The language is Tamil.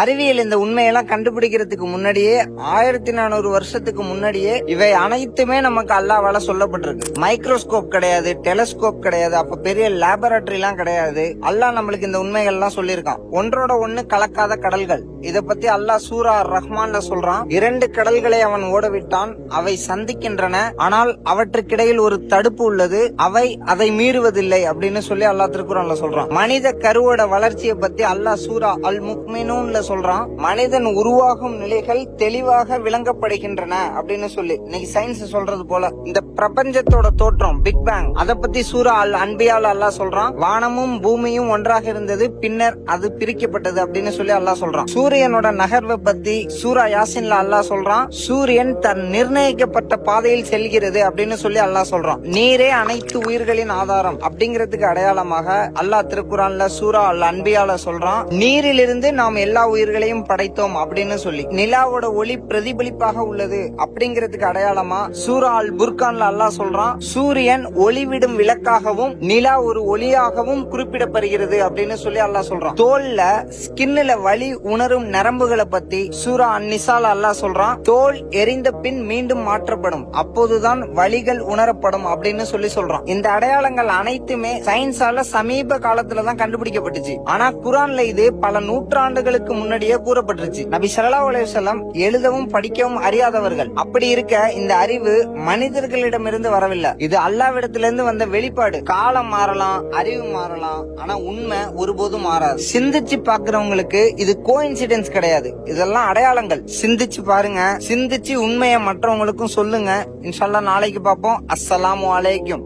அறிவியல் இந்த உண்மையெல்லாம் கண்டுபிடிக்கிறதுக்கு முன்னாடியே 1400 வருஷத்துக்கு முன்னாடியே இவை அனைத்துமே நமக்கு அல்லாஹ்வால சொல்லப்பட்டிருக்கு. மைக்ரோஸ்கோப் கிடையாது, டெலஸ்கோப் கிடையாது, அப்ப பெரிய லேபரட்டரி எல்லாம் கிடையாது. அல்லாஹ் நம்மளுக்கு இந்த உண்மைகள் எல்லாம் சொல்லியிருக்கான். ஒன்றோட ஒண்ணு கலக்காத கடல்கள், இத பத்தி அல்லாஹ் சூரா ரஹ்மான்ல சொல்றான். 2 கடல்களை அவன் ஓடவிட்டான், அவை சந்திக்கின்றன, ஆனால் அவற்றுக்கிடையில் ஒரு தடுப்பு உள்ளது, அவை அதை மீறுவதில்லை அப்படின்னு சொல்லி அல்லாஹ் திருக்குறான்ல சொல்றான். மனித கருவோட வளர்ச்சியை பத்தி அல்லாஹ் சூரா அல் முக்மினூன்ல சொல்றான். மனிதன் உருவாகும் நிலைகள் தெளிவாக விளங்கப்படுகின்றன அப்படின்னு சொல்லி. இன்னைக்கு சயின்ஸ் சொல்றது போல இந்த பிரபஞ்சத்தோட தோற்றம் பிக் பேங், அத பத்தி சூரா அல் அன்பியால அல்லாஹ் சொல்றான். வானமும் பூமியும் ஒன்றாக இருந்தது, பின்னர் அது பிரிக்கப்பட்டது அப்படின்னு சொல்லி அல்லாஹ் சொல்றான். சூரியனோட நகர்வை பத்தி சூரா யாசின்ல அல்லாஹ் சொல்றான். சூரியன் தன் நிர்ணயிக்கப்பட்ட பாதையில் செல்கிறது அப்படின்னு சொல்லி அல்லாஹ் சொல்றான். நீரே அனைத்து உயிர்களின் ஆதாரம் அப்படிங்கிறதுக்கு அடையாளமாக அல்லாஹ் திருக்குறான்ல சூரா அல் அன்பியால சொல்றான். நீரிலிருந்து நாம் எல்லா உயிர்களையும் படைத்தோம் அப்படின்னு சொல்லி. நிலாவோட ஒளி பிரதிபலிப்பாக உள்ளது அப்படிங்கிறதுக்கு அடையாளமா சூரா அல் புர்கான்ல அல்லாஹ் சொல்றான். சூரியன் ஒளிவிடும் விளக்காகவும் நிலா ஒரு ஒளியாகவும் குறிப்பிடப்படுகிறது அப்படின்னு சொல்லி அல்லாஹ் சொல்றான். தோல்ல ஸ்கின்ல வலி உணரும் நரம்புகளை பத்தி சூரா அந்நிசால அல்லாஹ் சொல்றான். தோல் எரிந்த பின் மீண்டும் மாற்றப்படும், அப்போதுதான் வலிகள் உணரப்படும் அப்படின்னு சொல்லி சொல்றான். இந்த அடையாளங்கள் அனைத்துமே சயின்ஸால சமீப காலத்துலதான் கண்டுபிடிக்கப்பட்டுச்சு. ஆனா குரான்ல இது பல நூற்றாண்டுகளுக்கு முன்னாடியே கூறப்பட்டுருச்சு. நபி ஸல்லல்லாஹு அலைஹி வஸல்லம் எழுதவும் படிக்கவும் அறியாதவர்கள். அப்படி இருக்க இந்த அறிவு மனிதர்களிடமிருந்து வரவில்லை, இது அல்லாஹ்விடத்திலிருந்து வந்த வெளிப்பாடு. காலம் மாறலாம், அறிவு மாறலாம், ஆனா உண்மை ஒருபோதும் மாறாது. சிந்திச்சு பாக்குறவங்களுக்கு இது கோஇன்சிடென்ஸ் கிடையாது, இதெல்லாம் அடையாளங்கள். சிந்திச்சு பாருங்க, சிந்திச்சு உண்மையை மற்றவங்களுக்கும் சொல்லுங்க. இன்ஷா அல்லாஹ் நாளைக்கு பார்ப்போம். அஸ்ஸலாமு அலைக்கும்.